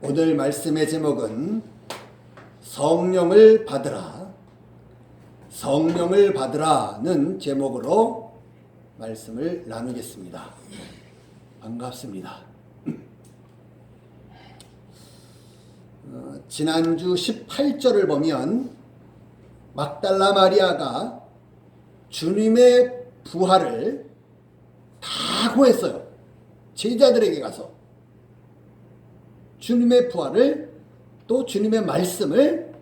오늘 말씀의 제목은 성령을 받으라, 성령을 받으라는 제목으로 말씀을 나누겠습니다. 반갑습니다. 지난주 18절을 보면 막달라 마리아가 주님의 부활을 다 고했어요. 제자들에게 가서 주님의 부활을 또 주님의 말씀을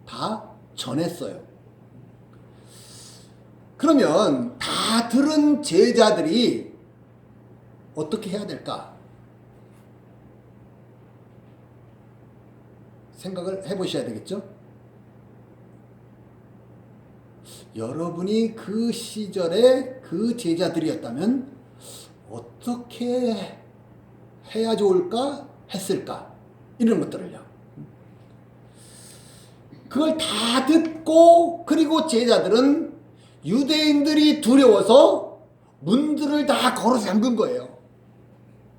다 전했어요. 그러면 다 들은 제자들이 어떻게 해야 될까? 생각을 해보셔야 되겠죠? 여러분이 그 시절에 그 제자들이었다면 어떻게 해야 좋을까? 했을까? 이런 것들을요. 그걸 다 듣고 그리고 제자들은 유대인들이 두려워서 문들을 다 걸어 잠근 거예요.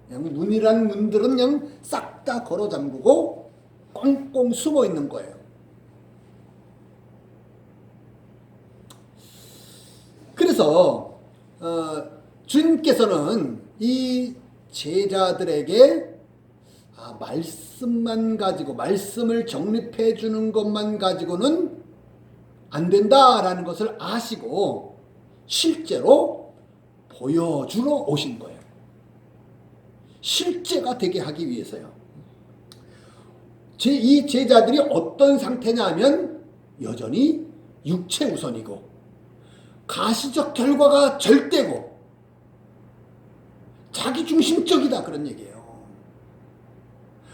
그냥 문이란 문들은 그냥 싹 다 걸어 잠그고 꽁꽁 숨어 있는 거예요. 그래서 주님께서는 이 제자들에게 말씀만 가지고 말씀을 정립해 주는 것만 가지고는 안 된다라는 것을 아시고 실제로 보여주러 오신 거예요. 실제가 되게 하기 위해서요. 이 제자들이 어떤 상태냐면 여전히 육체 우선이고 가시적 결과가 절대고 자기중심적이다 그런 얘기예요.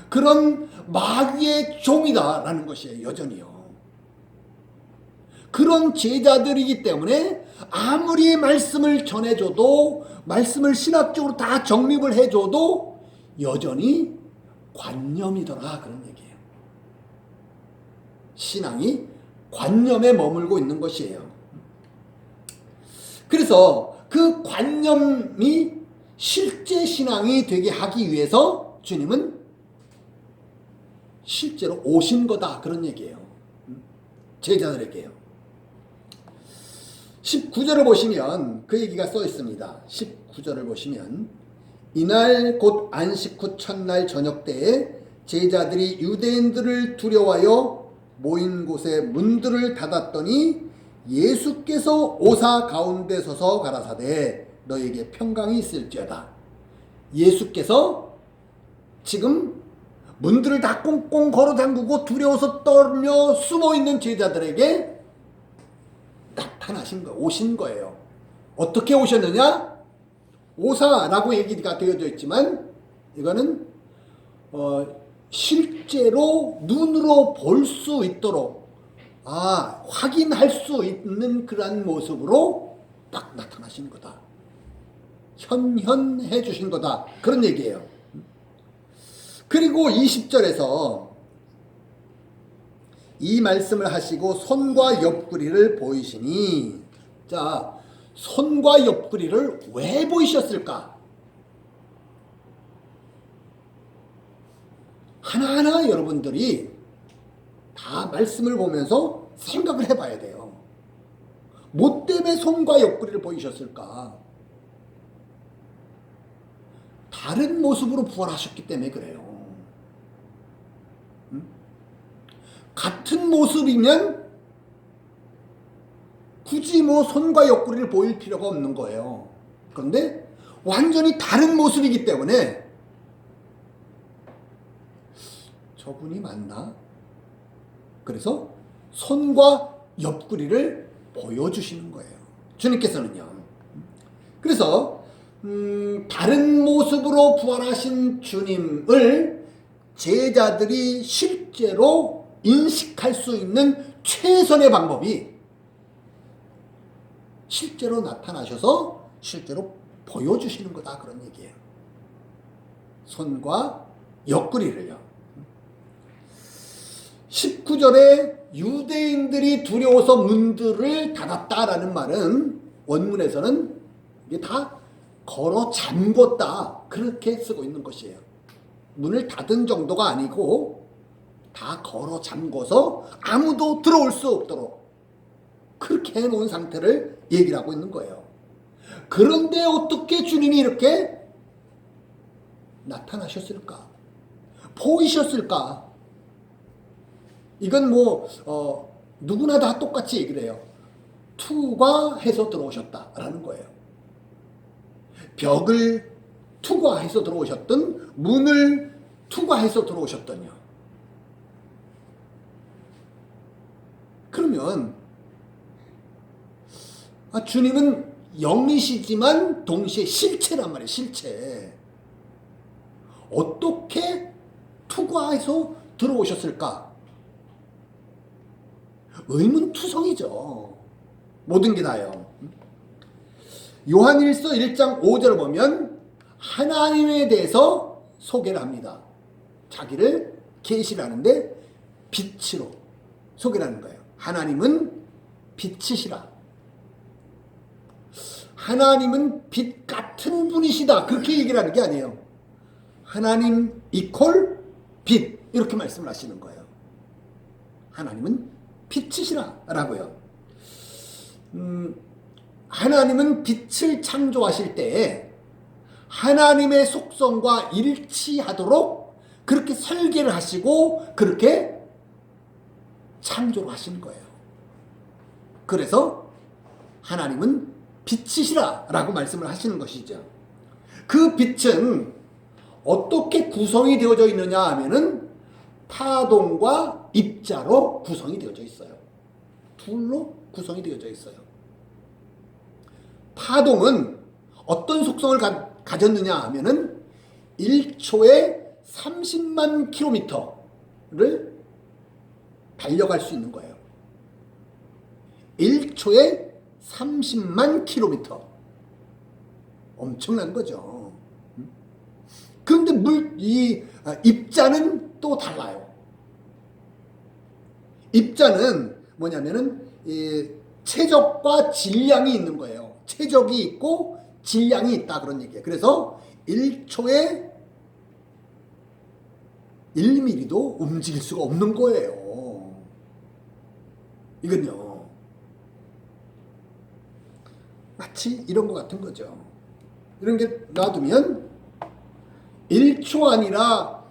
그런 마귀의 종이다라는 것이에요. 여전히요. 그런 제자들이기 때문에 아무리 말씀을 전해줘도 말씀을 신학적으로 다 정립을 해줘도 여전히 관념이더라 그런 얘기예요. 신앙이 관념에 머물고 있는 것이에요. 그래서 그 관념이 실제 신앙이 되게 하기 위해서 주님은 실제로 오신 거다 그런 얘기예요. 제자들에게요. 19절을 보시면 그 얘기가 써 있습니다. 19절을 보시면 이날 곧 안식 후 첫날 저녁 때에 제자들이 유대인들을 두려워하여 모인 곳에 문들을 닫았더니 예수께서 오사 가운데 서서 가라사대 너에게 평강이 있을지어다. 예수께서 지금 문들을 다 꽁꽁 걸어 잠그고 두려워서 떨며 숨어있는 제자들에게 나타나신 거, 오신 거예요. 어떻게 오셨느냐? 오사라고 얘기가 되어져 있지만 이거는 실제로 눈으로 볼 수 있도록 확인할 수 있는 그러한 모습으로 딱 나타나신 거다. 현현해 주신 거다. 그런 얘기예요. 그리고 20절에서 이 말씀을 하시고 손과 옆구리를 보이시니, 자, 손과 옆구리를 왜 보이셨을까? 하나하나 여러분들이 다 말씀을 보면서 생각을 해봐야 돼요. 뭐 때문에 손과 옆구리를 보이셨을까? 다른 모습으로 부활하셨기 때문에 그래요. 같은 모습이면 굳이 뭐 손과 옆구리를 보일 필요가 없는 거예요. 그런데 완전히 다른 모습이기 때문에 저분이 맞나? 그래서 손과 옆구리를 보여주시는 거예요. 주님께서는요. 그래서 다른 모습으로 부활하신 주님을 제자들이 실제로 인식할 수 있는 최선의 방법이 실제로 나타나셔서 실제로 보여주시는 거다 그런 얘기예요. 손과 옆구리를요. 19절에 유대인들이 두려워서 문들을 닫았다라는 말은 원문에서는 이게 다 걸어 잠궜다 그렇게 쓰고 있는 것이에요. 문을 닫은 정도가 아니고 다 걸어 잠궈서 아무도 들어올 수 없도록 그렇게 해놓은 상태를 얘기를 하고 있는 거예요. 그런데 어떻게 주님이 이렇게 나타나셨을까? 보이셨을까? 이건 누구나 다 똑같이 얘기를 해요. 투과해서 들어오셨다라는 거예요. 벽을 투과해서 들어오셨든 문을 투과해서 들어오셨더니요. 그러면 주님은 영이시지만 동시에 실체란 말이에요. 실체. 어떻게 투과해서 들어오셨을까? 의문투성이죠. 모든 게 다요. 요한일서 1장 5절을 보면 하나님에 대해서 소개를 합니다. 자기를 계시를 하는데 빛으로 소개를 하는 거예요. 하나님은 빛이시라. 하나님은 빛 같은 분이시다. 그렇게 얘기를 하는 게 아니에요. 하나님 이퀄 빛 이렇게 말씀을 하시는 거예요. 하나님은 빛이시라 라고요. 하나님은 빛을 창조하실 때에 하나님의 속성과 일치하도록 그렇게 설계를 하시고 그렇게 창조를 하시는 거예요. 그래서 하나님은 빛이시라 라고 말씀을 하시는 것이죠. 그 빛은 어떻게 구성이 되어져 있느냐 하면은 파동과 입자로 구성이 되어져 있어요. 둘로 구성이 되어져 있어요. 파동은 어떤 속성을 가졌느냐 하면은 1초에 30만 킬로미터를 달려갈 수 있는 거예요. 1초에 30만 킬로미터. 엄청난 거죠. 그런데 입자는 또 달라요. 입자는 뭐냐면은 최적과 질량이 있는 거예요. 최적이 있고 질량이 있다 그런 얘기예요. 그래서 1초에 1mm도 움직일 수가 없는 거예요. 이건요. 마치 이런 것 같은 거죠. 이런 게 놔두면 1초 아니라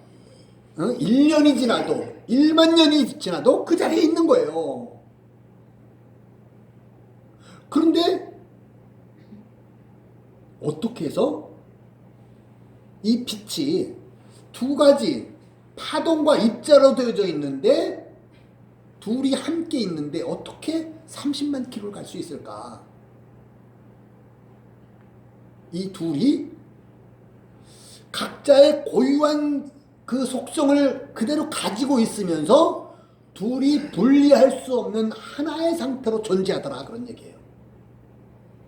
1년이 지나도 1만 년이 지나도 그 자리에 있는 거예요. 그런데 어떻게 해서 이 빛이 두 가지 파동과 입자로 되어져 있는데 둘이 함께 있는데 어떻게 30만 킬로를 갈 수 있을까? 이 둘이 각자의 고유한 그 속성을 그대로 가지고 있으면서 둘이 분리할 수 없는 하나의 상태로 존재하더라 그런 얘기예요.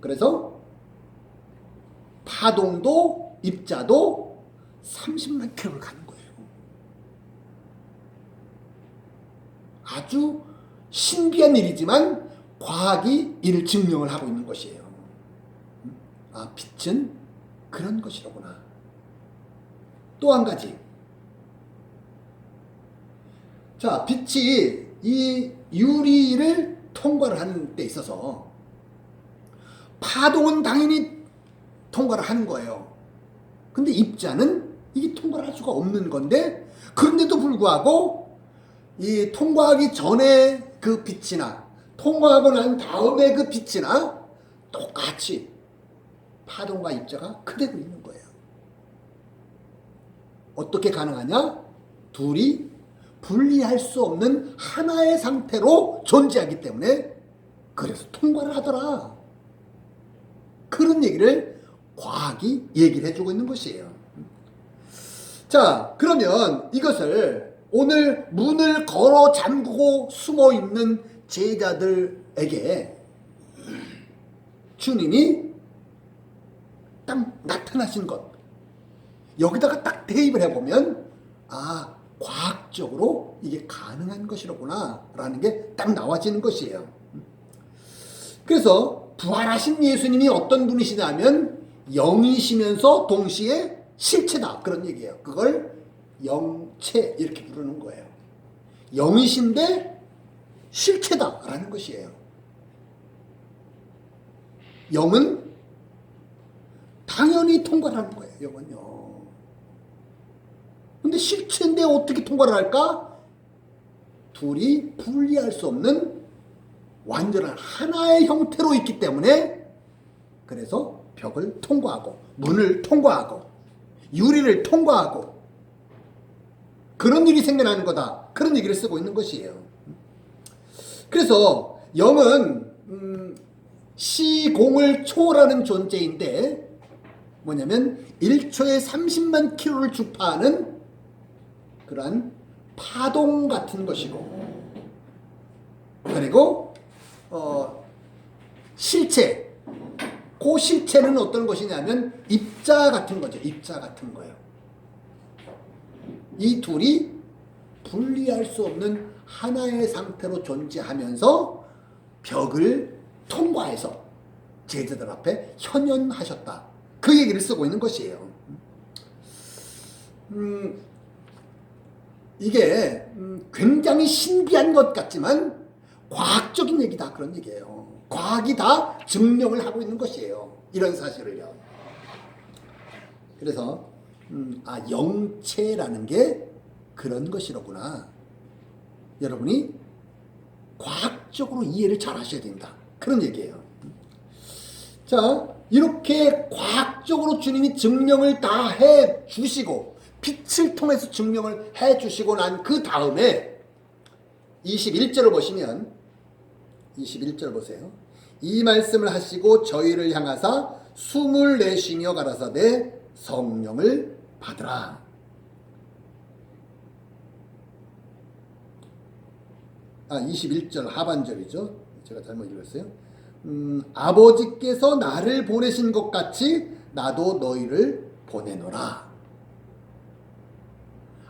그래서 파동도 입자도 30만 킬로를 가는 거예요. 아주 신비한 일이지만 과학이 이를 증명을 하고 있는 것이에요. 빛은 그런 것이로구나. 또 한 가지. 자, 빛이 이 유리를 통과를 하는 데 있어서 파동은 당연히 통과를 하는 거예요. 근데 입자는 이게 통과를 할 수가 없는 건데, 그런데도 불구하고 이 통과하기 전에 그 빛이나 통과하고 난 다음에 그 빛이나 똑같이 파동과 입자가 그대로 있는 거예요. 어떻게 가능하냐? 둘이 분리할 수 없는 하나의 상태로 존재하기 때문에 그래서 통과를 하더라. 그런 얘기를 과학이 얘기를 해주고 있는 것이에요. 자, 그러면 이것을 오늘 문을 걸어 잠그고 숨어 있는 제자들에게 주님이 딱 나타나신 것, 여기다가 딱 대입을 해보면 과학적으로 이게 가능한 것이로구나 라는 게 딱 나와지는 것이에요. 그래서 부활하신 예수님이 어떤 분이시냐면 영이시면서 동시에 실체다 그런 얘기예요. 그걸 영체 이렇게 부르는 거예요. 영이신데 실체다라는 것이에요. 영은 당연히 통과를 하는 거예요. 영은요. 근데 실체인데 어떻게 통과를 할까? 둘이 분리할 수 없는 완전한 하나의 형태로 있기 때문에, 그래서 벽을 통과하고 문을 통과하고 유리를 통과하고 그런 일이 생겨나는 거다, 그런 얘기를 쓰고 있는 것이에요. 그래서 영은 시공을 초월하는 존재인데 뭐냐면 1초에 30만 킬로를 주파하는 그러한 파동 같은 것이고, 그리고 실체, 그 실체는 어떤 것이냐면 입자 같은 거죠. 입자 같은 거예요. 이 둘이 분리할 수 없는 하나의 상태로 존재하면서 벽을 통과해서 제자들 앞에 현현하셨다, 그 얘기를 쓰고 있는 것이에요. 이게 굉장히 신비한 것 같지만 과학적인 얘기다, 그런 얘기예요. 과학이 다 증명을 하고 있는 것이에요, 이런 사실을요. 그래서 영체라는 게 그런 것이로구나, 여러분이 과학적으로 이해를 잘 하셔야 된다, 그런 얘기예요. 자, 이렇게 과학적으로 주님이 증명을 다 해 주시고 빛을 통해서 증명을 해 주시고 난 그 다음에 21절을 보시면, 21절 보세요. 이 말씀을 하시고 저희를 향하사 숨을 내쉬며 가라사대 성령을 받으라. 아, 21절 하반절이죠. 제가 잘못 읽었어요. 아버지께서 나를 보내신 것 같이 나도 너희를 보내노라.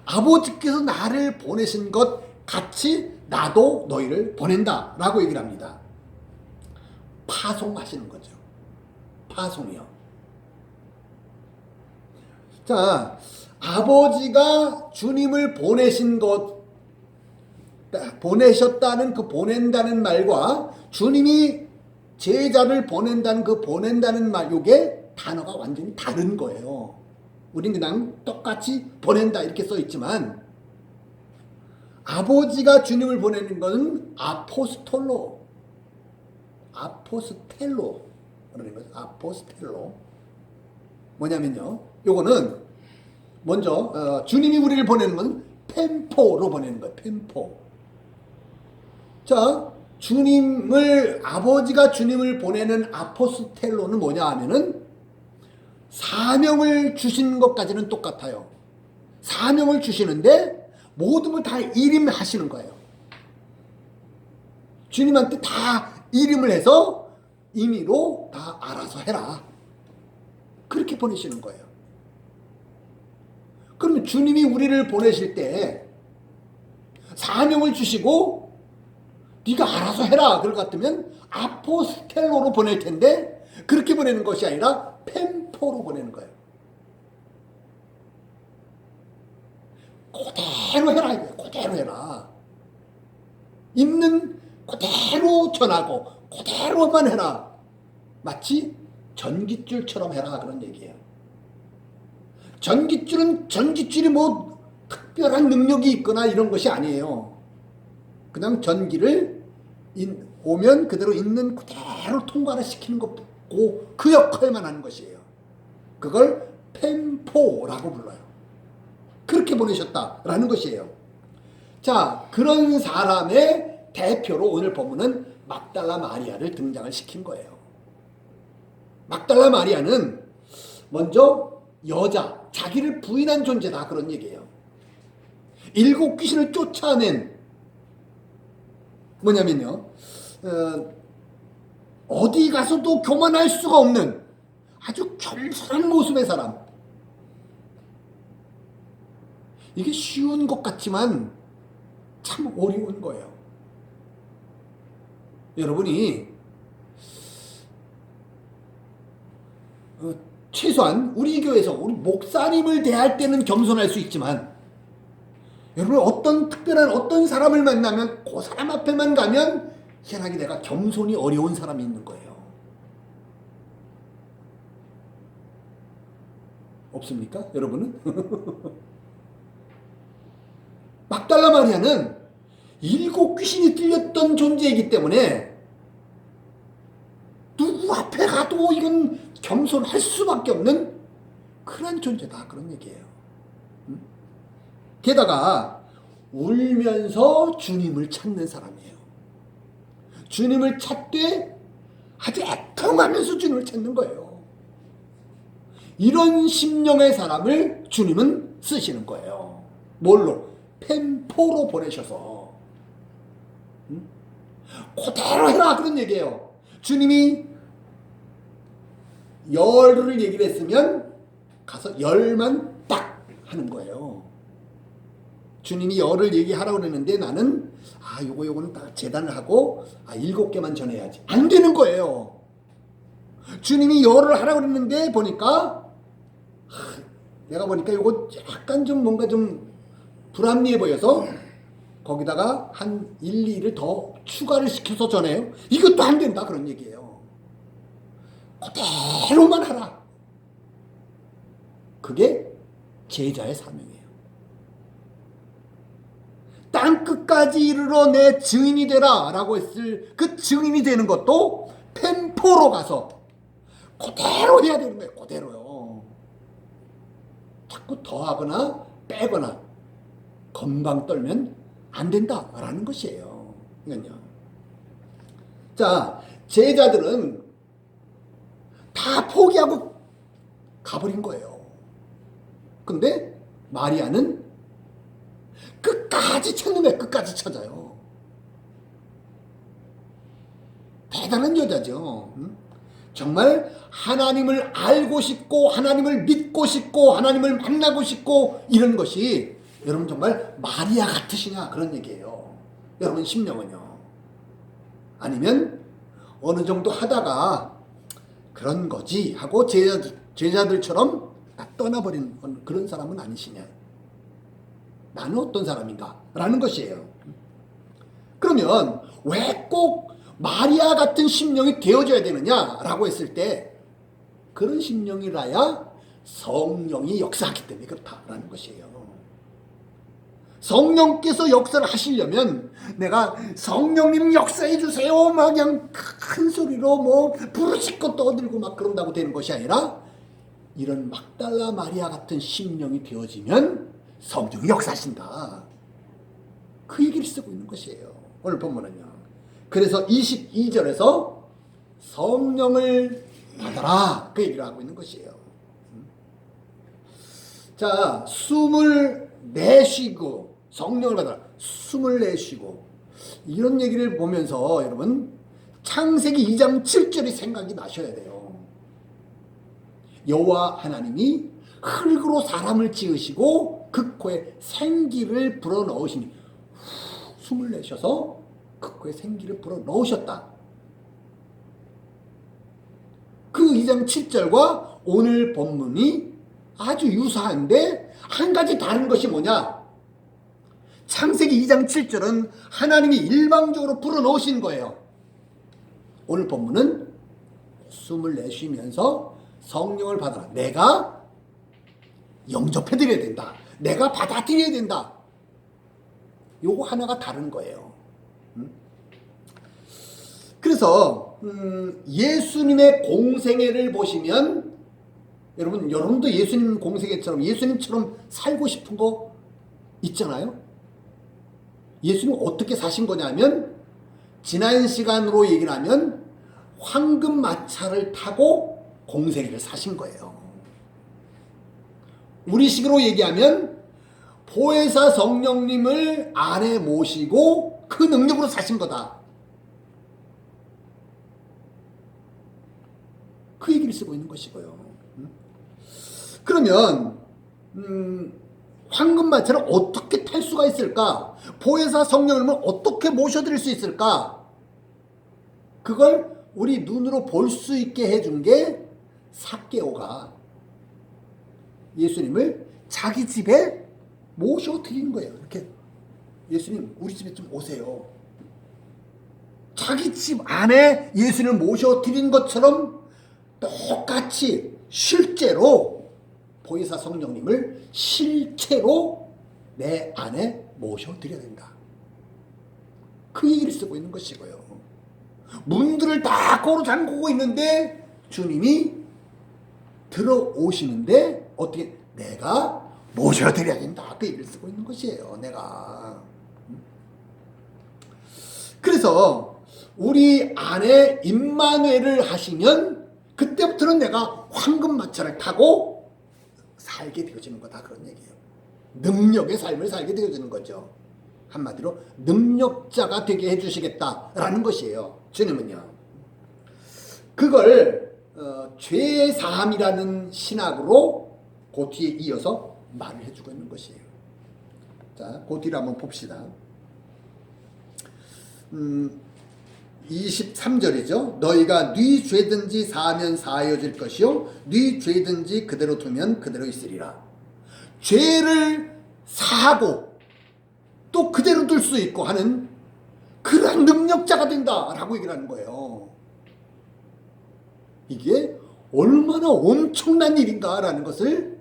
아버지께서 나를 보내신 것 같이 나도 너희를 보낸다 라고 얘기를 합니다. 파송하시는 거죠. 파송이요. 자, 아버지가 주님을 보내신 것, 보내셨다는 그 보낸다는 말과 주님이 제자를 보낸다는 그 보낸다는 말, 요게 단어가 완전히 다른 거예요. 우린 그냥 똑같이 보낸다 이렇게 써 있지만, 아버지가 주님을 보내는 것은 아포스톨로, 아포스텔로 그러는 거죠. 아포스텔로 뭐냐면요, 요거는 먼저 주님이 우리를 보내는 건 펜포로 보내는 거예요. 펜포. 자, 아버지가 주님을 보내는 아포스텔로는 뭐냐 하면은 사명을 주신 것까지는 똑같아요. 사명을 주시는데 모든 걸 다 일임하시는 거예요. 주님한테 다 일임을 해서 임의로 다 알아서 해라, 그렇게 보내시는 거예요. 그러면 주님이 우리를 보내실 때 사명을 주시고 네가 알아서 해라 그럴 것 같으면 아포스텔로로 보낼 텐데, 그렇게 보내는 것이 아니라 펜포로 보내는 거예요. 그대로 해라 이거예요. 그대로 해라. 있는 그대로 전하고 그대로만 해라. 마치 전깃줄처럼 해라, 그런 얘기예요. 전깃줄이 뭐 특별한 능력이 있거나 이런 것이 아니에요. 그냥 전기를 오면 그대로 있는 그대로 통과를 시키는 것고 그 역할만 하는 것이에요. 그걸 펜포라고 불러요. 그렇게 보내셨다라는 것이에요. 자, 그런 사람의 대표로 오늘 본문은 막달라 마리아를 등장을 시킨 거예요. 막달라 마리아는 먼저 여자, 자기를 부인한 존재다, 그런 얘기예요. 7 귀신을 쫓아낸, 뭐냐면요, 어디 가서도 교만할 수가 없는 아주 겸손한 모습의 사람. 이게 쉬운 것 같지만 참 어려운 거예요. 여러분이 최소한 우리 교회에서 우리 목사님을 대할 때는 겸손할 수 있지만 여러분 어떤 특별한 어떤 사람을 만나면 그 사람 앞에만 가면 희한하게 내가 겸손이 어려운 사람이 있는 거예요. 없습니까? 여러분은? 막달라 마리아는 7 귀신이 들렸던 존재이기 때문에 누구 앞에 가도 이건 겸손할 수밖에 없는 그런 존재다, 그런 얘기예요. 게다가 울면서 주님을 찾는 사람이에요. 주님을 찾되 아주 애통하면서 주님을 찾는 거예요. 이런 심령의 사람을 주님은 쓰시는 거예요. 뭘로? 펜포로 보내셔서 그대로 해라, 그런 얘기예요. 주님이 열을 얘기를 했으면 가서 열만 딱 하는 거예요. 주님이 열을 얘기하라고 그랬는데 나는 요거는 딱 재단을 하고 7개만 전해야지, 안 되는 거예요. 주님이 열을 하라고 그랬는데 보니까 내가 보니까 요거 약간 좀 뭔가 좀 불합리해 보여서 거기다가 한 1, 2를 더 추가를 시켜서 전해요. 이것도 안 된다, 그런 얘기예요. 그대로만 하라. 그게 제자의 사명이에요. 땅끝까지 이르러 내 증인이 되라 라고 했을 그 증인이 되는 것도 펜포로 가서 그대로 해야 되는 거예요. 그대로요. 자꾸 더하거나 빼거나 건방 떨면 안 된다라는 것이에요. 이건요. 자, 제자들은 다 포기하고 가버린 거예요. 근데 마리아는 끝까지 찾는 거예요. 끝까지 찾아요. 대단한 여자죠. 정말 하나님을 알고 싶고 하나님을 믿고 싶고 하나님을 만나고 싶고 이런 것이 여러분 정말 마리아 같으시냐, 그런 얘기예요. 여러분 심령은요. 아니면 어느 정도 하다가 그런 거지 하고 제자들처럼 떠나버린 그런 사람은 아니시냐. 나는 어떤 사람인가 라는 것이에요. 그러면 왜 꼭 마리아 같은 심령이 되어져야 되느냐 라고 했을 때 그런 심령이라야 성령이 역사하기 때문에 그렇다라는 것이에요. 성령께서 역사를 하시려면 내가 성령님 역사해 주세요 막 그냥 큰 소리로 뭐 부르짖고 떠들고 막 그런다고 되는 것이 아니라 이런 막달라 마리아 같은 심령이 되어지면 성령이 역사하신다, 그 얘기를 쓰고 있는 것이에요. 오늘 본문은요. 그래서 22절에서 성령을 받아라, 그 얘기를 하고 있는 것이에요. 자, 숨을 내쉬고 성령을 받아라, 숨을 내쉬고 이런 얘기를 보면서 여러분 창세기 2장 7절이 생각이 나셔야 돼요. 여호와 하나님이 흙으로 사람을 지으시고 그 코에 생기를 불어넣으시니 숨을 내셔서 그 코에 생기를 불어넣으셨다. 그 2장 7절과 오늘 본문이 아주 유사한데 한 가지 다른 것이 뭐냐? 창세기 2장 7절은 하나님이 일방적으로 불어넣으신 거예요. 오늘 본문은 숨을 내쉬면서 성령을 받아라, 내가 영접해드려야 된다, 내가 받아들여야 된다. 요거 하나가 다른 거예요. 그래서 예수님의 공생애를 보시면 여러분도 예수님 공생애처럼 예수님처럼 살고 싶은 거 있잖아요. 예수님 어떻게 사신 거냐면 지난 시간으로 얘기를 하면 황금 마차를 타고 공생애를 사신 거예요. 우리식으로 얘기하면 보혜사 성령님을 안에 모시고 그 능력으로 사신 거다, 그 얘기를 쓰고 있는 것이고요. 그러면 황금마차를 어떻게 탈 수가 있을까? 보혜사 성령님을 어떻게 모셔드릴 수 있을까? 그걸 우리 눈으로 볼 수 있게 해준 게 삭개오가 예수님을 자기 집에 모셔드린 거예요. 이렇게 예수님 우리 집에 좀 오세요. 자기 집 안에 예수님을 모셔드린 것처럼 똑같이 실제로 보혜사 성령님을 실제로 내 안에 모셔드려야 된다. 그 얘기를 쓰고 있는 것이고요. 문들을 다 걸어 잠그고 있는데 주님이 들어오시는데 어떻게 내가 모셔드려야 된다. 그 얘기를 쓰고 있는 것이에요. 내가. 그래서 우리 안에 임마누엘을 하시면 그때부터는 내가 황금마차를 타고 살게 되어지는 거다. 그런 얘기예요. 능력의 삶을 살게 되어지는 거죠. 한마디로 능력자가 되게 해주시겠다라는 것이에요. 주님은요. 그걸 죄의 사함이라는 신학으로 그 뒤에 이어서 말을 해주고 있는 것이에요. 자, 그 뒤를 한번 봅시다. 23절이죠. 너희가 네 죄든지 사하면 사하여질 것이요 네 죄든지 그대로 두면 그대로 있으리라. 죄를 사하고 또 그대로 둘 수 있고 하는 그러한 능력자가 된다라고 얘기를 하는 거예요. 이게 얼마나 엄청난 일인가라는 것을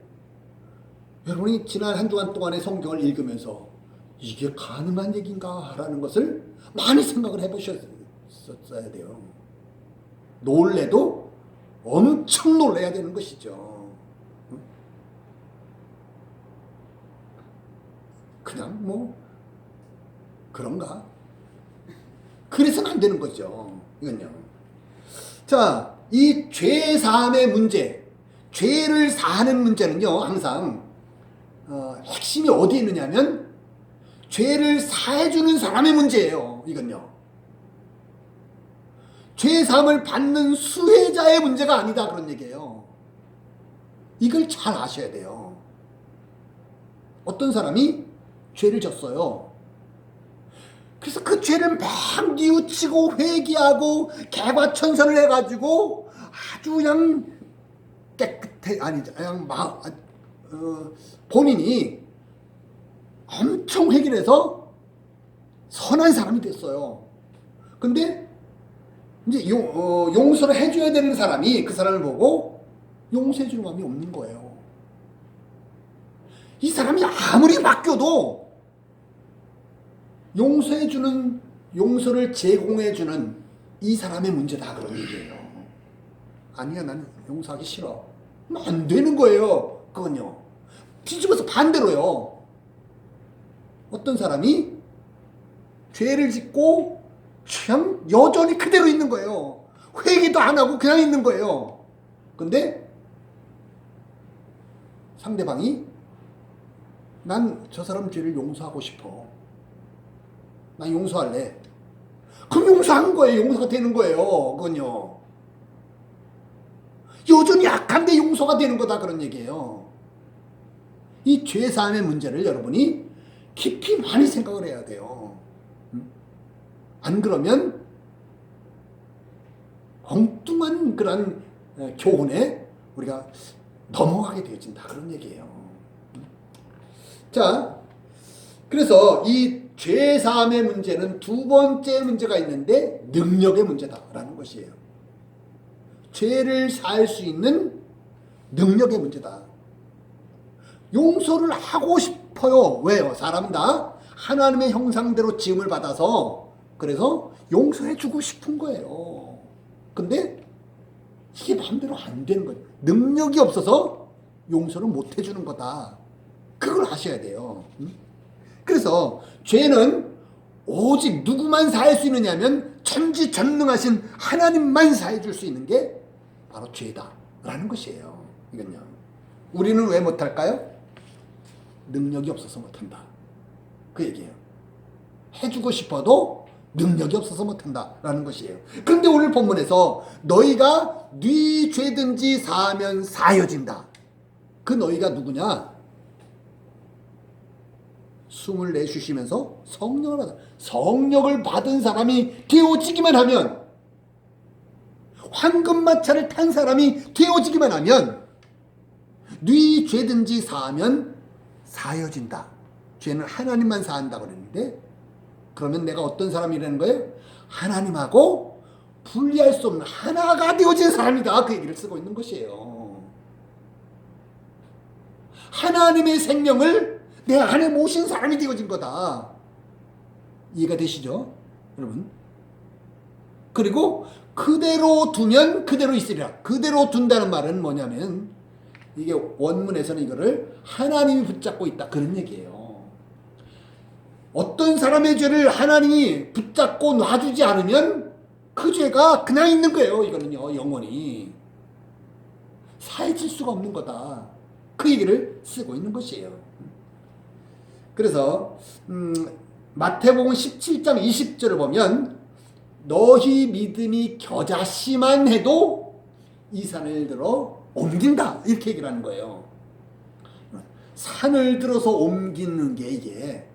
여러분이 지난 한 주간 동안의 성경을 읽으면서 이게 가능한 얘기인가라는 것을 많이 생각을 해보셨어야 돼요. 놀래도 엄청 놀래야 되는 것이죠. 그냥 뭐 그런가? 그래서는 안 되는 거죠. 이건요. 자, 이 죄 사함의 문제, 죄를 사하는 문제는요, 항상 핵심이 어디에 있느냐면 죄를 사해주는 사람의 문제예요. 이건요. 죄 사함을 받는 수혜자의 문제가 아니다. 그런 얘기예요. 이걸 잘 아셔야 돼요. 어떤 사람이 죄를 졌어요. 그래서 그 죄를 막 뉘우치고 회개하고 개과천선을 해가지고 아주 그냥 깨끗해, 아니죠. 그냥 본인이 엄청 회개를 해서 선한 사람이 됐어요. 근데 이제 용서를 해줘야 되는 사람이 그 사람을 보고 용서해주는 마음이 없는 거예요. 이 사람이 아무리 바뀌어도 용서를 제공해주는 이 사람의 문제다. 그런 얘기예요. 아니야, 나는 용서하기 싫어. 안 되는 거예요. 그건요. 뒤집어서 반대로요. 어떤 사람이 죄를 짓고 그냥 여전히 그대로 있는 거예요. 회개도 안 하고 그냥 있는 거예요. 근데 상대방이 난 저 사람 죄를 용서하고 싶어. 난 용서할래. 그럼 용서한 거예요. 용서가 되는 거예요. 그건요. 여전히 약한데 용서가 되는 거다. 그런 얘기예요. 이 죄사함의 문제를 여러분이 깊이 많이 생각을 해야 돼요. 안 그러면 엉뚱한 그런 교훈에 우리가 넘어가게 되어진다. 그런 얘기예요. 자, 그래서 이 죄사함의 문제는 두 번째 문제가 있는데 능력의 문제다라는 것이에요. 죄를 사할 수 있는 능력의 문제다. 용서를 하고 싶어요. 왜요? 사람은 다 하나님의 형상대로 지음을 받아서 그래서 용서해주고 싶은 거예요. 근데 이게 마음대로 안 되는 거예요. 능력이 없어서 용서를 못 해주는 거다. 그걸 아셔야 돼요. 그래서 죄는 오직 누구만 사할 수 있느냐면 천지전능하신 하나님만 사해줄 수 있는 게 바로 죄다라는 것이에요. 이건요. 우리는 왜 못할까요? 능력이 없어서 못한다. 그 얘기예요. 해주고 싶어도 능력이 없어서 못한다라는 것이에요. 그런데 오늘 본문에서 너희가 네 죄든지 사하면 사해진다. 그 너희가 누구냐? 숨을 내쉬시면서 성령을 받은 사람이 되어지기만 하면, 황금마차를 탄 사람이 되어지기만 하면 네 죄든지 사하면 사해진다. 죄는 하나님만 사한다고 그랬는데, 그러면 내가 어떤 사람이라는 거예요? 하나님하고 분리할 수 없는 하나가 되어진 사람이다. 그 얘기를 쓰고 있는 것이에요. 하나님의 생명을 내 안에 모신 사람이 되어진 거다. 이해가 되시죠? 여러분. 그리고 그대로 두면 그대로 있으리라. 그대로 둔다는 말은 뭐냐면, 이게 원문에서는 이거를 하나님이 붙잡고 있다, 그런 얘기예요. 어떤 사람의 죄를 하나님이 붙잡고 놔주지 않으면 그 죄가 그냥 있는 거예요. 이거는요, 영원히 사해질 수가 없는 거다, 그 얘기를 쓰고 있는 것이에요. 그래서 마태복음 17장 20절을 보면, 너희 믿음이 겨자씨만 해도 이 산을 들어 옮긴다, 이렇게 얘기를 하는 거예요. 산을 들어서 옮기는 게 이게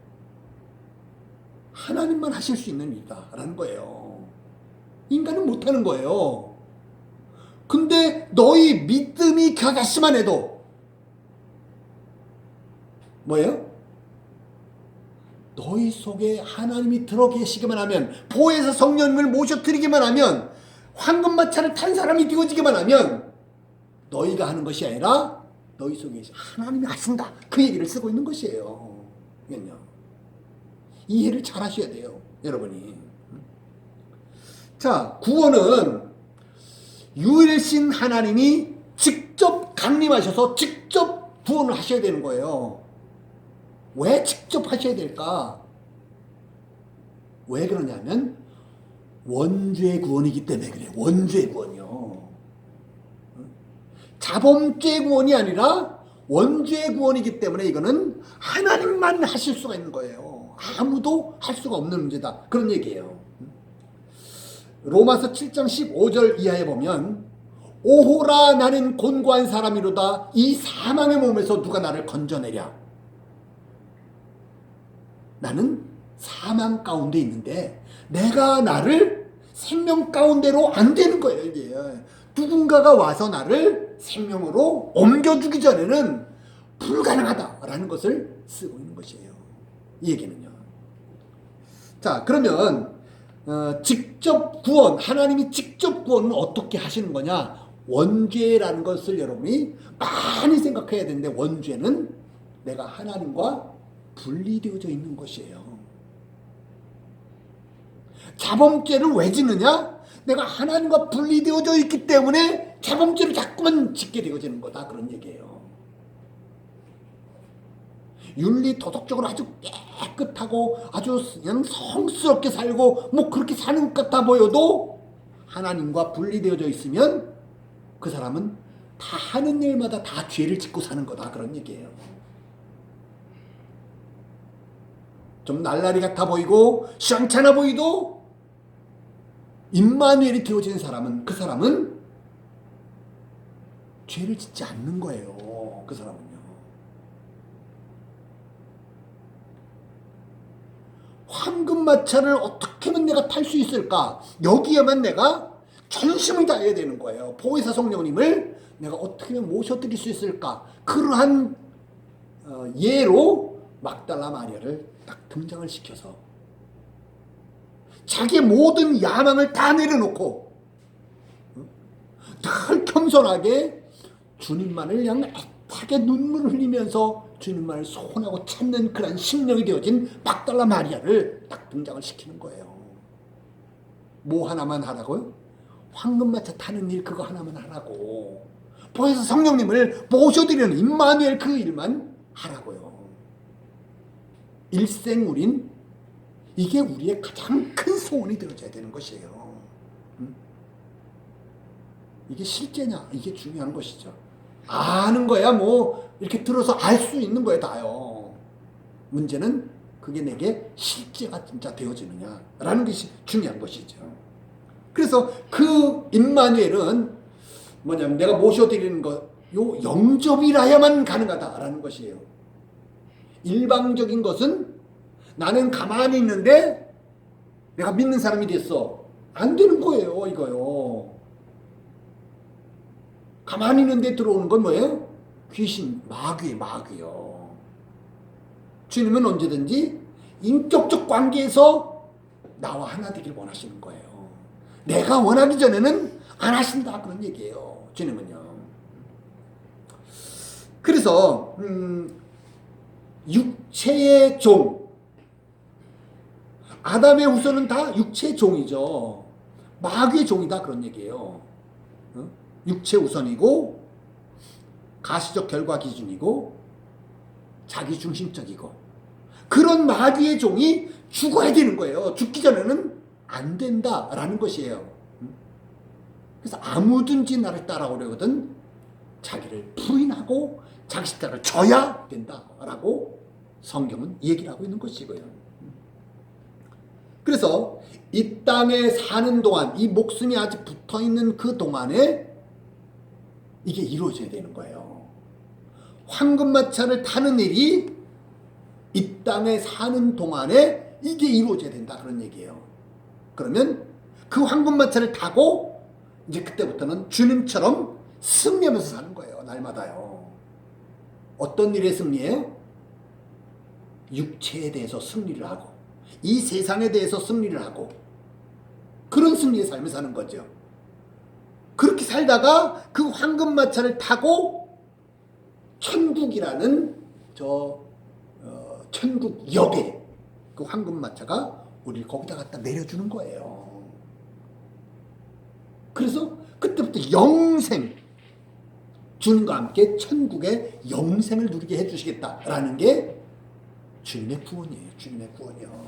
하나님만 하실 수 있는 일이다 라는 거예요. 인간은 못하는 거예요. 근데 너희 믿음이 겨자씨만 해도 뭐예요? 너희 속에 하나님이 들어 계시기만 하면, 보혜사 성령님을 모셔드리기만 하면, 황금마차를 탄 사람이 되어지기만 하면, 너희가 하는 것이 아니라 너희 속에 하나님이 하신다, 그 얘기를 쓰고 있는 것이에요. 이건요, 이해를 잘 하셔야 돼요, 여러분이. 자, 구원은 유일신 하나님이 직접 강림하셔서 직접 구원을 하셔야 되는 거예요. 왜 직접 하셔야 될까? 왜 그러냐면 원죄 구원이기 때문에 그래요. 원죄 구원이요. 자범죄 구원이 아니라 원죄 구원이기 때문에 이거는 하나님만 하실 수가 있는 거예요. 아무도 할 수가 없는 문제다, 그런 얘기예요. 로마서 7장 15절 이하에 보면, 오호라 나는 곤고한 사람이로다. 이 사망의 몸에서 누가 나를 건져내랴. 나는 사망 가운데 있는데 내가 나를 생명 가운데로 안 되는 거예요. 이게 누군가가 와서 나를 생명으로 옮겨주기 전에는 불가능하다라는 것을 쓰고 있는 것이에요, 이 얘기는요. 자, 그러면 직접 구원, 하나님이 직접 구원은 어떻게 하시는 거냐? 원죄라는 것을 여러분이 많이 생각해야 되는데, 원죄는 내가 하나님과 분리되어져 있는 것이에요. 자범죄를 왜 짓느냐? 내가 하나님과 분리되어져 있기 때문에 자범죄를 자꾸만 짓게 되어지는 거다, 그런 얘기예요. 윤리 도덕적으로 아주 깨끗하고 아주 그냥 성스럽게 살고 뭐 그렇게 사는 것 같아 보여도 하나님과 분리되어져 있으면 그 사람은 다 하는 일마다 다 죄를 짓고 사는 거다, 그런 얘기예요. 좀 날라리 같아 보이고 시원찮아 보이도 임마누엘이 되어지는 사람은, 그 사람은 죄를 짓지 않는 거예요. 그 사람은요. 황금마차를 어떻게 하면 내가 탈 수 있을까? 여기에만 내가 전심을 다해야 되는 거예요. 보혜사 성령님을 내가 어떻게 하면 모셔드릴 수 있을까? 그러한 예로 막달라 마리아를 딱 등장을 시켜서 자기의 모든 야망을 다 내려놓고 늘 겸손하게 주님만을 그냥 애타게 눈물을 흘리면서 주님만을 소원하고 찾는 그런 심령이 되어진 막달라 마리아를 딱 등장을 시키는 거예요. 뭐 하나만 하라고요? 황금마차 타는 일 그거 하나만 하라고. 보혜사 성령님을 모셔드리는 임마누엘 그 일만 하라고요. 일생우린 이게 우리의 가장 큰 소원이 되어져야 되는 것이에요. 이게 실제냐? 이게 중요한 것이죠. 아는 거야 뭐 이렇게 들어서 알 수 있는 거예요, 다요. 문제는 그게 내게 실제가 진짜 되어지느냐라는 것이 중요한 것이죠. 그래서 그 임마누엘은 뭐냐면 내가 모셔드리는 것, 요 영접이라야만 가능하다라는 것이에요. 일방적인 것은 나는 가만히 있는데 내가 믿는 사람이 됐어, 안 되는 거예요, 이거요. 가만히 있는데 들어오는 건 뭐예요? 귀신, 마귀요. 주님은 언제든지 인격적 관계에서 나와 하나 되길 원하시는 거예요. 내가 원하기 전에는 안 하신다, 그런 얘기예요. 주님은요. 그래서 육체의 종, 아담의 후손은 다 육체의 종이죠. 마귀의 종이다, 그런 얘기예요. 육체 우선이고 가시적 결과 기준이고 자기중심적이고, 그런 마귀의 종이 죽어야 되는 거예요. 죽기 전에는 안 된다라는 것이에요. 그래서 아무든지 나를 따라오려거든 자기를 부인하고 자기 십자가를 져야 된다라고 성경은 얘기를 하고 있는 것이고요. 그래서 이 땅에 사는 동안, 이 목숨이 아직 붙어있는 그 동안에 이게 이루어져야 되는 거예요. 황금마차를 타는 일이 이 땅에 사는 동안에 이게 이루어져야 된다, 그런 얘기예요. 그러면 그 황금마차를 타고 이제 그때부터는 주님처럼 승리하면서 사는 거예요. 날마다요. 어떤 일에 승리해요? 육체에 대해서 승리를 하고 이 세상에 대해서 승리를 하고 그런 승리의 삶을 사는 거죠. 그렇게 살다가 그 황금마차를 타고 천국이라는 천국역에 그 황금마차가 우리를 거기다 갖다 내려주는 거예요. 그래서 그때부터 영생, 주님과 함께 천국의 영생을 누리게 해주시겠다라는 게 주님의 구원이에요. 주님의 구원이요.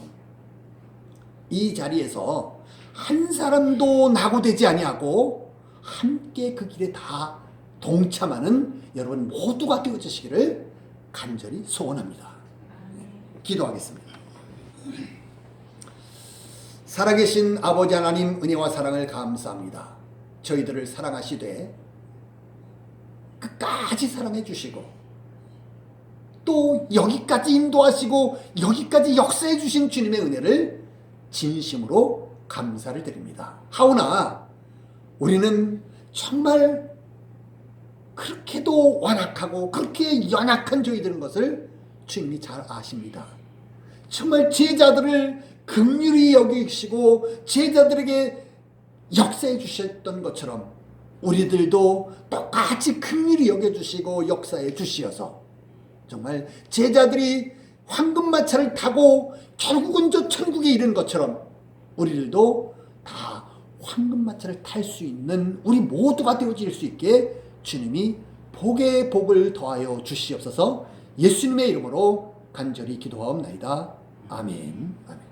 이 자리에서 한 사람도 낙오되지 아니하고 함께 그 길에 다 동참하는 여러분 모두가 되어주시기를 간절히 소원합니다. 기도하겠습니다. 살아계신 아버지 하나님, 은혜와 사랑을 감사합니다. 저희들을 사랑하시되 끝까지 사랑해 주시고 또 여기까지 인도하시고 여기까지 역사해 주신 주님의 은혜를 진심으로 감사를 드립니다. 하오나 우리는 정말 그렇게도 완악하고 그렇게 연약한 저희들인 것을 주님이 잘 아십니다. 정말 제자들을 긍휼히 여기시고 제자들에게 역사해 주셨던 것처럼 우리들도 똑같이 긍휼히 여겨주시고 역사해 주시어서 정말 제자들이 황금마차를 타고 결국은 저 천국에 이른 것처럼 우리들도 다 황금마차를 탈 수 있는 우리 모두가 되어질 수 있게 주님이 복에 복을 더하여 주시옵소서. 예수님의 이름으로 간절히 기도하옵나이다. 아멘. 아멘.